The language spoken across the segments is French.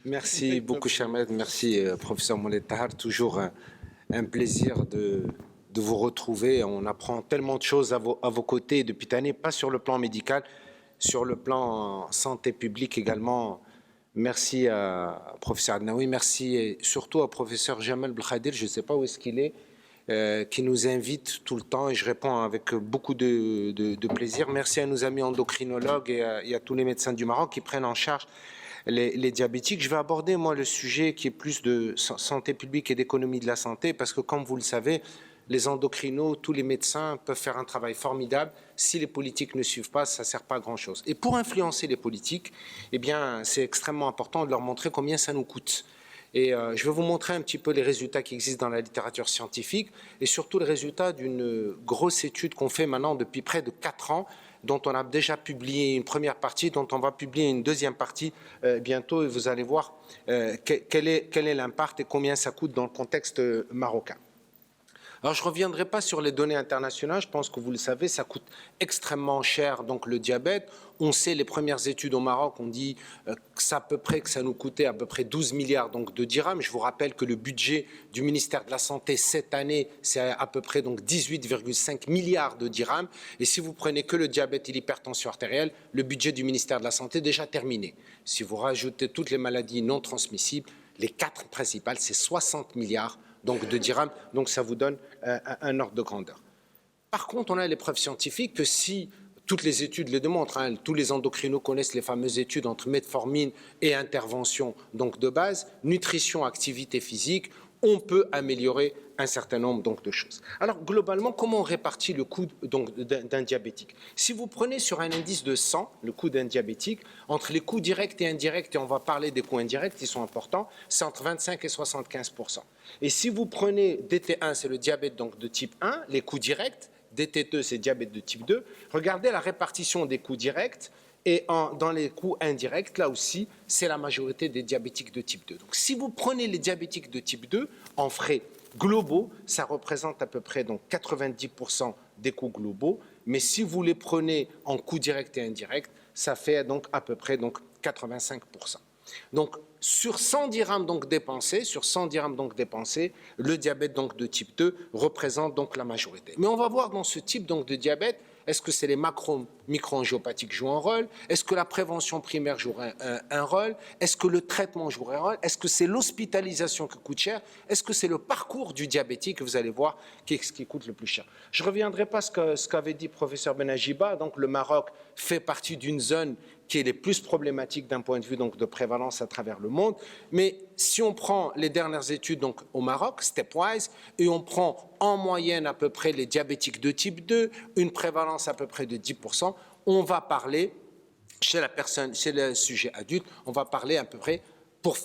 Merci beaucoup, Chamed. Merci, professeur Moulay Tahar. Toujours un plaisir de vous retrouver. On apprend tellement de choses à vos côtés depuis cette année, pas sur le plan médical, sur le plan santé publique également. Merci à professeur Adnaoui, merci et surtout au professeur Jamal Belkhadir, je ne sais pas où est-ce qu'il est, qui nous invite tout le temps et je réponds avec beaucoup de plaisir. Merci à nos amis endocrinologues et à tous les médecins du Maroc qui prennent en charge les diabétiques. Je vais aborder, moi, le sujet qui est plus de santé publique et d'économie de la santé, parce que, comme vous le savez, les endocrinos, tous les médecins peuvent faire un travail formidable. Si les politiques ne suivent pas, ça ne sert pas à grand-chose. Et pour influencer les politiques, eh bien, c'est extrêmement important de leur montrer combien ça nous coûte. Et je vais vous montrer un petit peu les résultats qui existent dans la littérature scientifique et surtout les résultats d'une grosse étude qu'on fait maintenant depuis près de 4 ans, dont on a déjà publié une première partie, dont on va publier une deuxième partie bientôt, et vous allez voir quel est l'impact et combien ça coûte dans le contexte marocain. Alors, je ne reviendrai pas sur les données internationales, je pense que vous le savez, ça coûte extrêmement cher, donc le diabète. On sait, les premières études au Maroc, on dit que ça nous coûtait à peu près 12 milliards donc, de dirhams. Je vous rappelle que le budget du ministère de la Santé cette année, c'est à peu près 18,5 milliards de dirhams. Et si vous prenez que le diabète et l'hypertension artérielle, le budget du ministère de la Santé est déjà terminé. Si vous rajoutez toutes les maladies non transmissibles, les 4 principales, c'est 60 milliards donc de dirhams, donc ça vous donne un ordre de grandeur. Par contre, on a les preuves scientifiques que si toutes les études le démontrent, tous les endocrinos connaissent les fameuses études entre metformine et intervention donc de base, nutrition, activité physique, on peut améliorer un certain nombre donc, de choses. Alors globalement, comment on répartit le coût d'un diabétique? Si vous prenez sur un indice de 100 le coût d'un diabétique, entre les coûts directs et indirects, et on va parler des coûts indirects, ils sont importants, c'est entre 25 et 75%. Et si vous prenez DT1, c'est le diabète donc, de type 1, les coûts directs, DT2, c'est diabète de type 2, regardez la répartition des coûts directs. Et dans les coûts indirects, là aussi, c'est la majorité des diabétiques de type 2. Donc, si vous prenez les diabétiques de type 2 en frais globaux, ça représente à peu près donc 90% des coûts globaux. Mais si vous les prenez en coûts directs et indirects, ça fait donc à peu près donc 85%. Donc, sur 100 dirhams donc dépensés, le diabète donc de type 2 représente donc la majorité. Mais on va voir dans ce type donc de diabète, est-ce que c'est les microangiopathies qui jouent un rôle? Est-ce que la prévention primaire joue un rôle? Est-ce que le traitement joue un rôle? Est-ce que c'est l'hospitalisation qui coûte cher? Est-ce que c'est le parcours du diabétique que vous allez voir qui coûte le plus cher? Je ne reviendrai pas à ce qu'avait dit le professeur Benajiba. Donc le Maroc fait partie d'une zone qui est les plus problématiques d'un point de vue donc, de prévalence à travers le monde. Mais si on prend les dernières études donc, au Maroc, stepwise, et on prend en moyenne à peu près les diabétiques de type 2, une prévalence à peu près de 10%, on va parler, chez le sujet adulte, on va parler à peu près, pour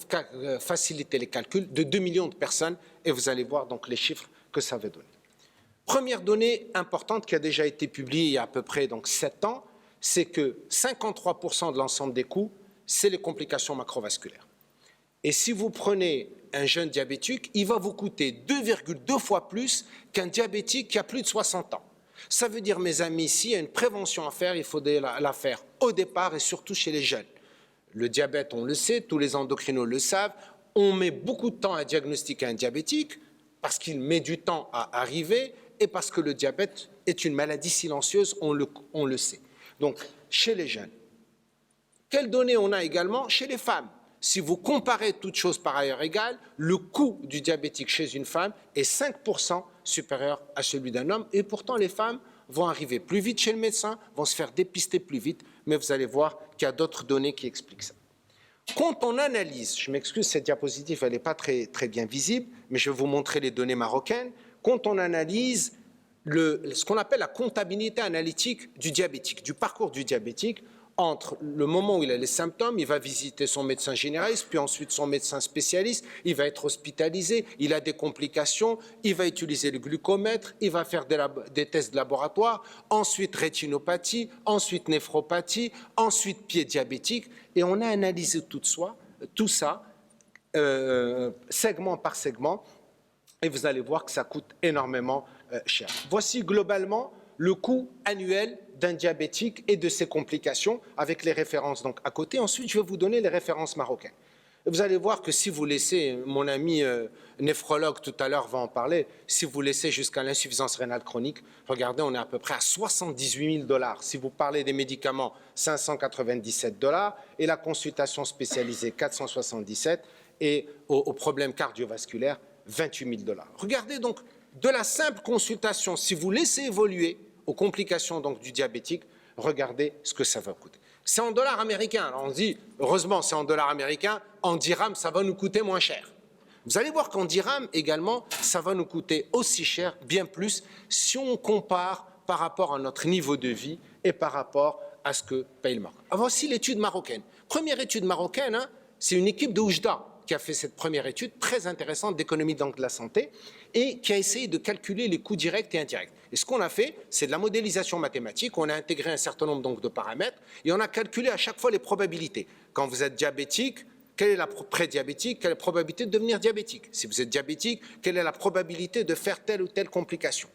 faciliter les calculs, de 2 millions de personnes, et vous allez voir donc les chiffres que ça va donner. Première donnée importante qui a déjà été publiée il y a à peu près donc, 7 ans, c'est que 53% de l'ensemble des coûts, c'est les complications macrovasculaires. Et si vous prenez un jeune diabétique, il va vous coûter 2,2 fois plus qu'un diabétique qui a plus de 60 ans. Ça veut dire, mes amis, s'il y a une prévention à faire, il faut la faire au départ et surtout chez les jeunes. Le diabète, on le sait, tous les endocrinos le savent, on met beaucoup de temps à diagnostiquer un diabétique parce qu'il met du temps à arriver et parce que le diabète est une maladie silencieuse, on le sait. Donc, chez les jeunes. Quelles données on a également chez les femmes? Si vous comparez toutes choses par ailleurs égales, le coût du diabétique chez une femme est 5% supérieur à celui d'un homme. Et pourtant, les femmes vont arriver plus vite chez le médecin, vont se faire dépister plus vite. Mais vous allez voir qu'il y a d'autres données qui expliquent ça. Quand on analyse, je m'excuse, cette diapositive, elle n'est pas très bien visible, mais je vais vous montrer les données marocaines. Quand on analyse ce qu'on appelle la comptabilité analytique du diabétique, du parcours du diabétique, entre le moment où il a les symptômes, il va visiter son médecin généraliste, puis ensuite son médecin spécialiste, il va être hospitalisé, il a des complications, il va utiliser le glucomètre, il va faire des tests de laboratoire, ensuite rétinopathie, ensuite néphropathie, ensuite pied diabétique, et on a analysé tout ça, segment par segment, et vous allez voir que ça coûte énormément cher. Voici globalement le coût annuel d'un diabétique et de ses complications avec les références donc à côté. Ensuite, je vais vous donner les références marocaines. Vous allez voir que si vous laissez, mon ami néphrologue tout à l'heure va en parler, si vous laissez jusqu'à l'insuffisance rénale chronique, regardez, on est à peu près à 78 000 $. Si vous parlez des médicaments, 597 $, et la consultation spécialisée, 477, et aux problèmes cardiovasculaires, 28 000 $. Regardez donc, de la simple consultation, si vous laissez évoluer aux complications donc, du diabétique, regardez ce que ça va coûter. C'est en dollars américains. Alors on se dit, heureusement, c'est en dollars américains. En dirhams, ça va nous coûter moins cher. Vous allez voir qu'en dirhams, également, ça va nous coûter aussi cher, bien plus, si on compare par rapport à notre niveau de vie et par rapport à ce que paye le Maroc. Alors, voici l'étude marocaine. Première étude marocaine, hein, c'est une équipe de Oujda qui a fait cette première étude très intéressante d'économie de la santé et qui a essayé de calculer les coûts directs et indirects. Et ce qu'on a fait, c'est de la modélisation mathématique. On a intégré un certain nombre donc, de paramètres et on a calculé à chaque fois les probabilités. Quand vous êtes diabétique, quelle est la prédiabétique, quelle est la probabilité de devenir diabétique? Si vous êtes diabétique, quelle est la probabilité de faire telle ou telle complication?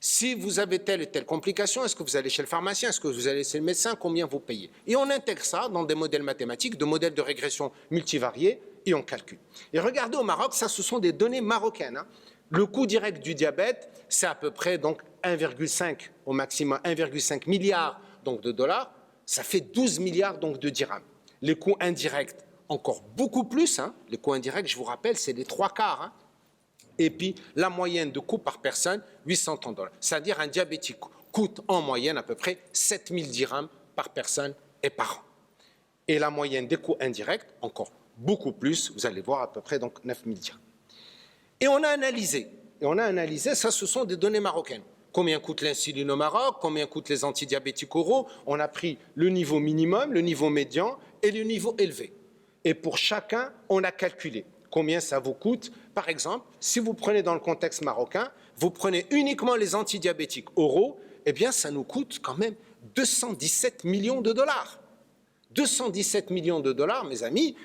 Si vous avez telle ou telle complication, est-ce que vous allez chez le pharmacien, est-ce que vous allez chez le médecin, combien vous payez? Et on intègre ça dans des modèles mathématiques, de modèles de régression multivariés, et on calcule. Et regardez au Maroc, ça ce sont des données marocaines. Hein. Le coût direct du diabète, c'est à peu près donc 1,5 au maximum 1,5 milliard donc, de dollars, ça fait 12 milliards donc, de dirhams. Les coûts indirects, encore beaucoup plus. Hein. Les coûts indirects, je vous rappelle, c'est les 3/4. Hein. Et puis, la moyenne de coûts par personne, 830 $. C'est-à-dire un diabétique coûte en moyenne à peu près 7000 dirhams par personne et par an. Et la moyenne des coûts indirects, encore beaucoup plus, vous allez voir à peu près donc 9000 dirhams. Et on a analysé, ça ce sont des données marocaines. Combien coûte l'insuline au Maroc, combien coûtent les antidiabétiques oraux. On a pris le niveau minimum, le niveau médian et le niveau élevé. Et pour chacun, on a calculé combien ça vous coûte. Par exemple, si vous prenez dans le contexte marocain, vous prenez uniquement les antidiabétiques oraux, eh bien ça nous coûte quand même 217 millions de dollars. 217 millions de dollars, mes amis,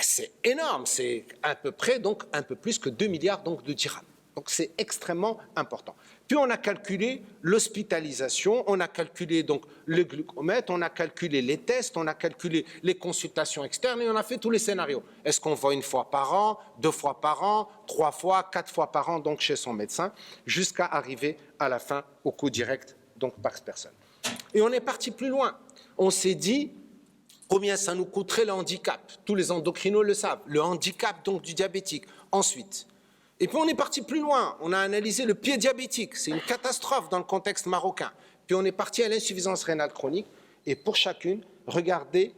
c'est énorme, c'est à peu près donc un peu plus que 2 milliards donc, de dirhams. Donc c'est extrêmement important. Puis on a calculé l'hospitalisation, on a calculé donc le glucomètre, on a calculé les tests, on a calculé les consultations externes et on a fait tous les scénarios. Est-ce qu'on va 1 fois par an, 2 fois par an, 3 fois, 4 fois par an donc chez son médecin, jusqu'à arriver à la fin au coût direct donc par personne. Et on est parti plus loin. On s'est dit combien ça nous coûterait le handicap. Tous les endocrinos le savent, le handicap donc du diabétique. Ensuite, et puis on est parti plus loin, on a analysé le pied diabétique, c'est une catastrophe dans le contexte marocain. Puis on est parti à l'insuffisance rénale chronique, et pour chacune, regardez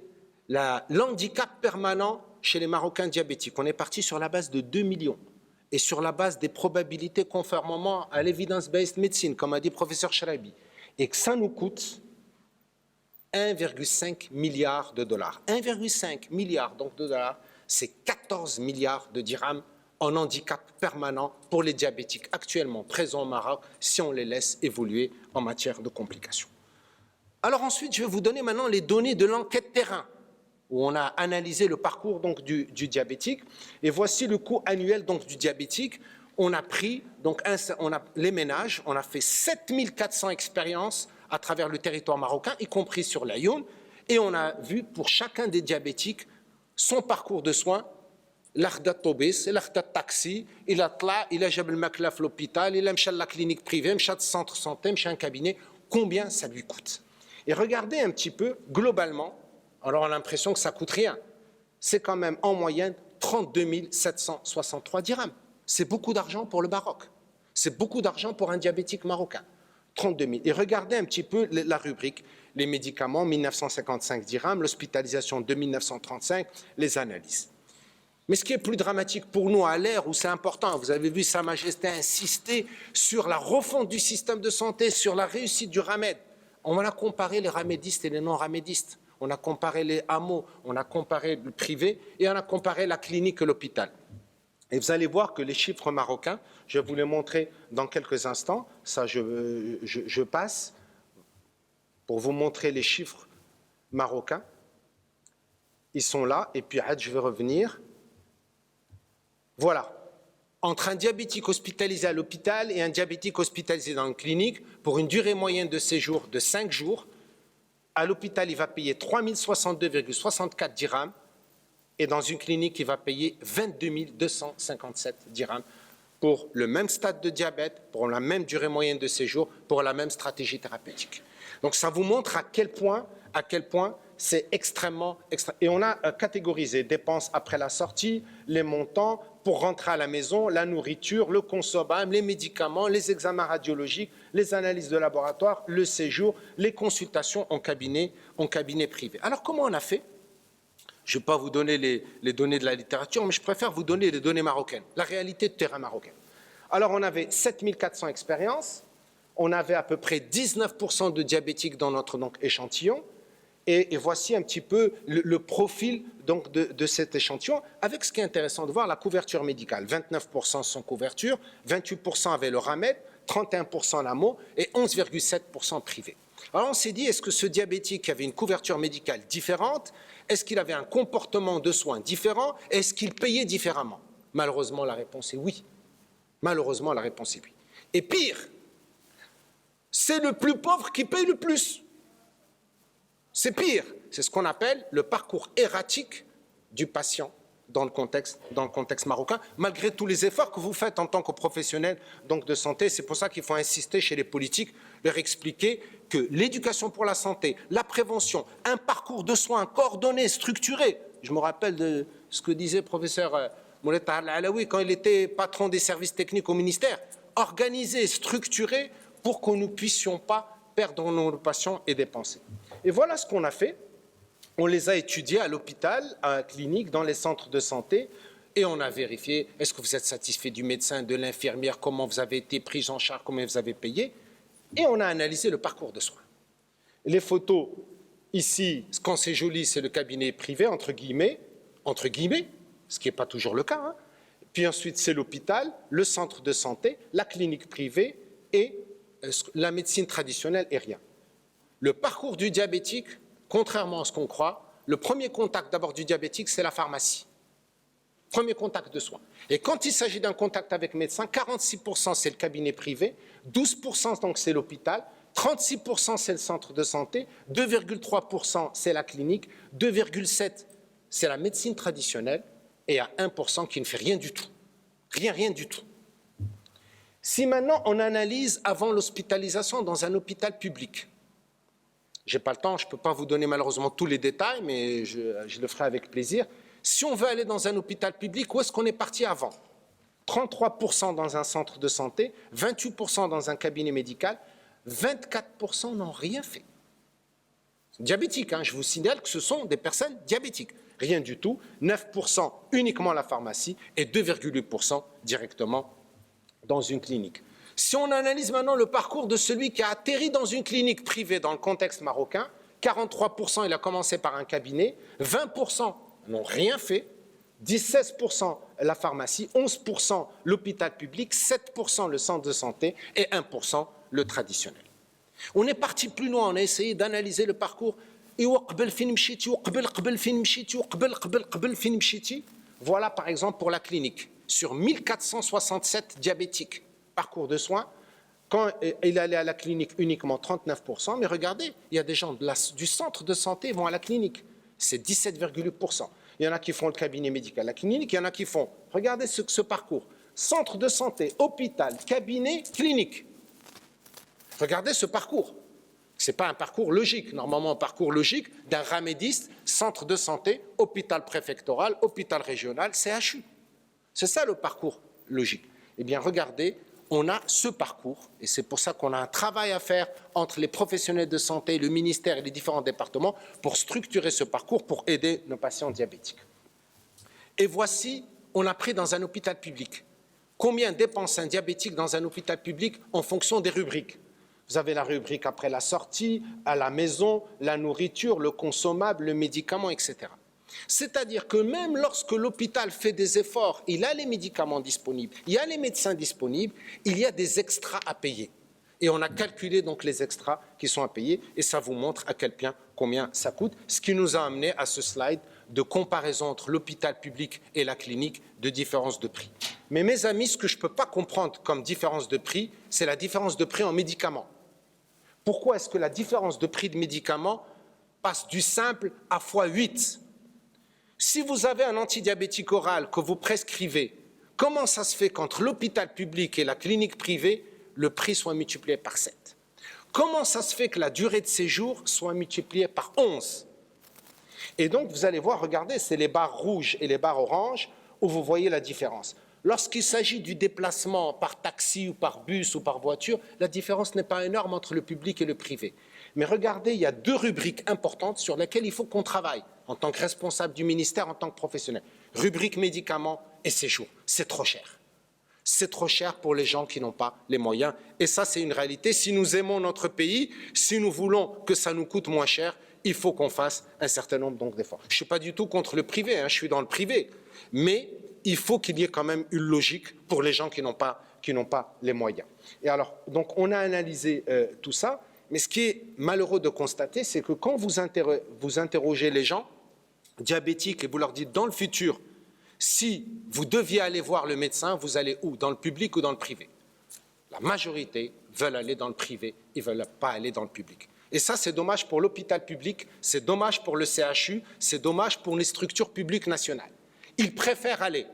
l'handicap permanent chez les Marocains diabétiques. On est parti sur la base de 2 millions, et sur la base des probabilités conformément à l'evidence-based medicine, comme a dit le professeur Charabi, et que ça nous coûte 1,5 milliard de dollars. 1,5 milliard donc, de dollars, c'est 14 milliards de dirhams en handicap permanent pour les diabétiques actuellement présents au Maroc si on les laisse évoluer en matière de complications. Alors ensuite, je vais vous donner maintenant les données de l'enquête terrain où on a analysé le parcours donc, du diabétique et voici le coût annuel donc, du diabétique. On a pris donc, les ménages, on a fait 7400 expériences à travers le territoire marocain, y compris sur l'Aïoun, et on a vu pour chacun des diabétiques son parcours de soins. الأخذ الطوبيس الأخذ الطاكسي إلى طلع إلى جاب الماكلة في l'hôpital إلى مشى la clinique privée مشى centre santé مشى un cabinet combien ça lui coûte et regardez un petit peu globalement alors on a l'impression que ça coûte rien c'est quand même en moyenne 32 763 dirhams c'est beaucoup d'argent pour le Maroc c'est beaucoup d'argent pour un diabétique marocain 32 000 et regardez un petit peu la rubrique les médicaments 1955 dirhams l'hospitalisation 2935 les analyses. Mais ce qui est plus dramatique pour nous à l'ère où c'est important, vous avez vu Sa Majesté insister sur la refonte du système de santé, sur la réussite du Ramed. On a comparé les ramédistes et les non-ramédistes. On a comparé les hameaux, on a comparé le privé et on a comparé la clinique et l'hôpital. Et vous allez voir que les chiffres marocains, je vais vous les montrer dans quelques instants, ça je passe pour vous montrer les chiffres marocains. Ils sont là et puis je vais revenir. Voilà, entre un diabétique hospitalisé à l'hôpital et un diabétique hospitalisé dans une clinique, pour une durée moyenne de séjour de 5 jours, à l'hôpital, il va payer 3062,64 dirhams Et dans une clinique, il va payer 22 257 dirhams pour le même stade de diabète, pour la même durée moyenne de séjour, pour la même stratégie thérapeutique. Donc ça vous montre à quel point c'est extrêmement. Et on a catégorisé dépenses après la sortie, les montants pour rentrer à la maison, la nourriture, le consommable, les médicaments, les examens radiologiques, les analyses de laboratoire, le séjour, les consultations en cabinet privé. Alors comment on a fait? Je ne vais pas vous donner les données de la littérature, mais je préfère vous donner les données marocaines, la réalité de terrain marocain. Alors, on avait 7400 expériences, on avait à peu près 19% de diabétiques dans notre échantillon, et voici un petit peu le profil donc, de cet échantillon, avec ce qui est intéressant de voir, la couverture médicale. 29% sans couverture, 28% avaient le RAMED, 31% l'AMO et 11,7% privé. Alors on s'est dit, est-ce que ce diabétique avait une couverture médicale différente? Est-ce qu'il avait un comportement de soins différent? Est-ce qu'il payait différemment? Malheureusement, la réponse est oui. Malheureusement, la réponse est oui. Et pire, c'est le plus pauvre qui paye le plus. C'est pire. C'est ce qu'on appelle le parcours erratique du patient dans le contexte marocain, malgré tous les efforts que vous faites en tant que professionnel donc de santé. C'est pour ça qu'il faut insister chez les politiques, leur expliquer que l'éducation pour la santé, la prévention, un parcours de soins coordonné, structuré. Je me rappelle de ce que disait le professeur Moulay Tahar Alaoui quand il était patron des services techniques au ministère, organisé, structuré pour que nous ne puissions pas perdre nos patients et dépenser. Et voilà ce qu'on a fait. On les a étudiés à l'hôpital, à la clinique, dans les centres de santé, et on a vérifié, est-ce que vous êtes satisfait du médecin, de l'infirmière, comment vous avez été pris en charge, combien vous avez payé, et on a analysé le parcours de soins. Les photos, ici, quand c'est joli, c'est le cabinet privé, entre guillemets, ce qui n'est pas toujours le cas, hein. Puis ensuite, c'est l'hôpital, le centre de santé, la clinique privée et la médecine traditionnelle et rien. Le parcours du diabétique, contrairement à ce qu'on croit, le premier contact d'abord du diabétique, c'est la pharmacie. Premier contact de soins. Et quand il s'agit d'un contact avec médecin, 46% c'est le cabinet privé, 12% donc c'est l'hôpital, 36% c'est le centre de santé, 2,3% c'est la clinique, 2,7% c'est la médecine traditionnelle et à 1% qui ne fait rien du tout. Rien du tout. Si maintenant on analyse avant l'hospitalisation dans un hôpital public, je n'ai pas le temps, je ne peux pas vous donner malheureusement tous les détails, mais je le ferai avec plaisir. Si on veut aller dans un hôpital public, où est-ce qu'on est parti avant? 33% dans un centre de santé, 28% dans un cabinet médical, 24% n'ont rien fait. Diabétiques, hein, je vous signale que ce sont des personnes diabétiques. Rien du tout, 9% uniquement la pharmacie et 2,8% directement dans une clinique. Si on analyse maintenant le parcours de celui qui a atterri dans une clinique privée dans le contexte marocain, 43% il a commencé par un cabinet, 20% n'ont rien fait, 16% la pharmacie, 11% l'hôpital public, 7% le centre de santé et 1% le traditionnel. On est parti plus loin, on a essayé d'analyser le parcours. Voilà par exemple pour la clinique, sur 1467 diabétiques, parcours de soins, quand il allait à la clinique uniquement 39%, mais regardez, il y a des gens du centre de santé qui vont à la clinique, c'est 17,8%. Il y en a qui font le cabinet médical, la clinique, il y en a qui font, regardez ce parcours, centre de santé, hôpital, cabinet, clinique. Regardez ce parcours. Ce n'est pas un parcours logique. Normalement, un parcours logique d'un ramédiste, centre de santé, hôpital préfectoral, hôpital régional, CHU. C'est ça le parcours logique. Eh bien, regardez, on a ce parcours, et c'est pour ça qu'on a un travail à faire entre les professionnels de santé, le ministère et les différents départements pour structurer ce parcours, pour aider nos patients diabétiques. Et voici, on a pris dans un hôpital public. Combien dépense un diabétique dans un hôpital public en fonction des rubriques? Vous avez la rubrique après la sortie, à la maison, la nourriture, le consommable, le médicament, etc. C'est-à-dire que même lorsque l'hôpital fait des efforts, il a les médicaments disponibles, il y a les médecins disponibles, il y a des extras à payer. Et on a calculé donc les extras qui sont à payer et ça vous montre à quel point combien ça coûte, ce qui nous a amené à ce slide de comparaison entre l'hôpital public et la clinique, de différence de prix. Mais mes amis, ce que je ne peux pas comprendre comme différence de prix, c'est la différence de prix en médicaments. Pourquoi est-ce que la différence de prix de médicaments passe du simple à x8 ? Si vous avez un antidiabétique oral que vous prescrivez, comment ça se fait qu'entre l'hôpital public et la clinique privée, le prix soit multiplié par 7? Comment ça se fait que la durée de séjour soit multipliée par 11? Et donc, vous allez voir, regardez, c'est les barres rouges et les barres oranges où vous voyez la différence. Lorsqu'il s'agit du déplacement par taxi ou par bus ou par voiture, la différence n'est pas énorme entre le public et le privé. Mais regardez, il y a 2 rubriques importantes sur lesquelles il faut qu'on travaille en tant que responsable du ministère, en tant que professionnel. Rubrique médicaments et séjour. C'est trop cher. C'est trop cher pour les gens qui n'ont pas les moyens. Et ça, c'est une réalité. Si nous aimons notre pays, si nous voulons que ça nous coûte moins cher, il faut qu'on fasse un certain nombre d'efforts. Je ne suis pas du tout contre le privé, je suis dans le privé. Mais il faut qu'il y ait quand même une logique pour les gens qui n'ont pas les moyens. Et alors, donc, on a analysé tout ça. Mais ce qui est malheureux de constater, c'est que quand vous interrogez les gens diabétiques et vous leur dites dans le futur, si vous deviez aller voir le médecin, vous allez où? Dans le public ou dans le privé? La majorité veulent aller dans le privé, ils ne veulent pas aller dans le public. Et ça, c'est dommage pour l'hôpital public, c'est dommage pour le CHU, c'est dommage pour les structures publiques nationales. Ils préfèrent aller,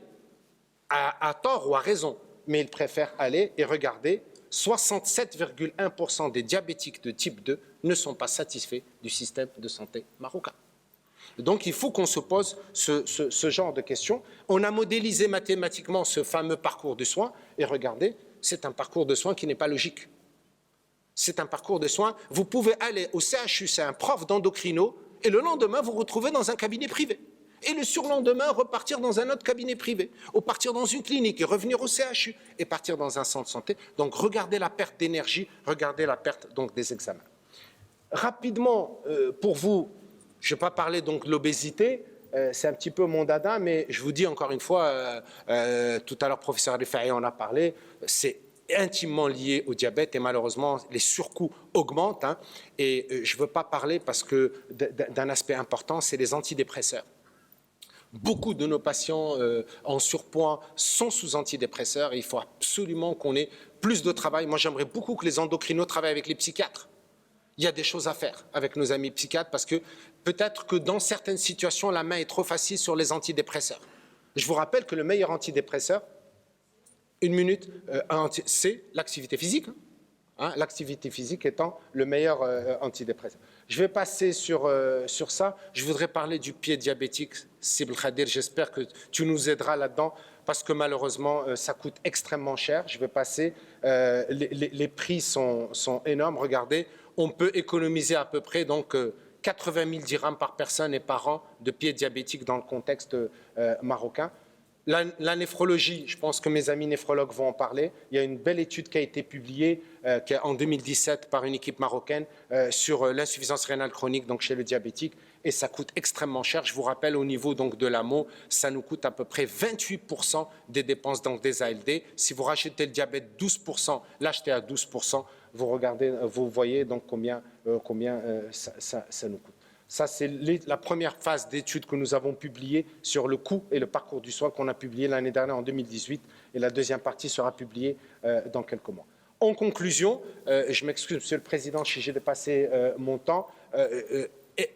à tort ou à raison, mais ils préfèrent aller et regarder, 67,1% des diabétiques de type 2 ne sont pas satisfaits du système de santé marocain. Donc il faut qu'on se pose ce genre de questions. On a modélisé mathématiquement ce fameux parcours de soins et regardez, c'est un parcours de soins qui n'est pas logique. C'est un parcours de soins. Vous pouvez aller au CHU, c'est un prof d'endocrino, et le lendemain vous retrouvez dans un cabinet privé. Et le surlendemain, repartir dans un autre cabinet privé, ou partir dans une clinique et revenir au CHU, et partir dans un centre de santé. Donc regardez la perte d'énergie, regardez la perte donc, des examens. Rapidement, pour vous, je ne vais pas parler donc de l'obésité, c'est un petit peu mon dada, mais je vous dis encore une fois, tout à l'heure, professeur Rifaï en a parlé, c'est intimement lié au diabète et malheureusement, les surcoûts augmentent. Et je ne veux pas parler parce que d'un aspect important, c'est les antidépresseurs. Beaucoup de nos patients en surpoids sont sous antidépresseurs et il faut absolument qu'on ait plus de travail. Moi, j'aimerais beaucoup que les endocrinos travaillent avec les psychiatres. Il y a des choses à faire avec nos amis psychiatres parce que peut-être que dans certaines situations, la main est trop facile sur les antidépresseurs. Je vous rappelle que le meilleur antidépresseur, c'est l'activité physique. L'activité physique étant le meilleur antidépresseur. Je vais passer sur ça. Je voudrais parler du pied diabétique. Sibel Khadir, j'espère que tu nous aideras là-dedans parce que malheureusement, ça coûte extrêmement cher. Je vais passer. Les prix sont énormes. Regardez, on peut économiser à peu près donc 80 000 dirhams par personne et par an de pied diabétique dans le contexte marocain. La néphrologie, je pense que mes amis néphrologues vont en parler. Il y a une belle étude qui a été publiée en 2017 par une équipe marocaine sur l'insuffisance rénale chronique donc chez le diabétique et ça coûte extrêmement cher. Je vous rappelle au niveau donc de l'AMO, ça nous coûte à peu près 28% des dépenses donc des ALD. Si vous rachetez le diabète 12%, l'achetez à 12%, vous voyez donc combien ça nous coûte. Ça, c'est la première phase d'étude que nous avons publiée sur le coût et le parcours du soin qu'on a publié l'année dernière en 2018 et la deuxième partie sera publiée dans quelques mois. En conclusion, je m'excuse, Monsieur le Président, si j'ai dépassé mon temps.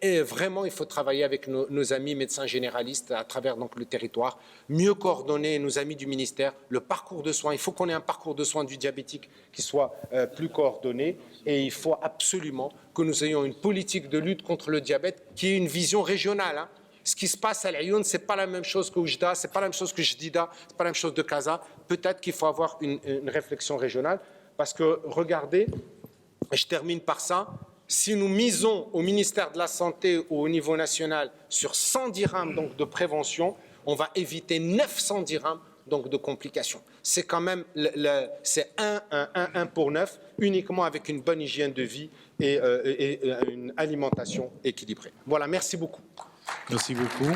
Et vraiment, il faut travailler avec nos amis médecins généralistes à travers donc, le territoire, mieux coordonner nos amis du ministère, le parcours de soins. Il faut qu'on ait un parcours de soins du diabétique qui soit plus coordonné et il faut absolument que nous ayons une politique de lutte contre le diabète qui ait une vision régionale. Ce qui se passe à l'Ayoun, ce n'est pas la même chose que Oujda, ce n'est pas la même chose que Jdida, ce n'est pas la même chose de Casa. Peut-être qu'il faut avoir une réflexion régionale parce que, regardez, je termine par ça, si nous misons au ministère de la Santé ou au niveau national sur 100 dirhams donc, de prévention, on va éviter 900 dirhams donc, de complications. C'est quand même c'est 1 pour 9, uniquement avec une bonne hygiène de vie et une alimentation équilibrée. Voilà, merci beaucoup. Merci beaucoup.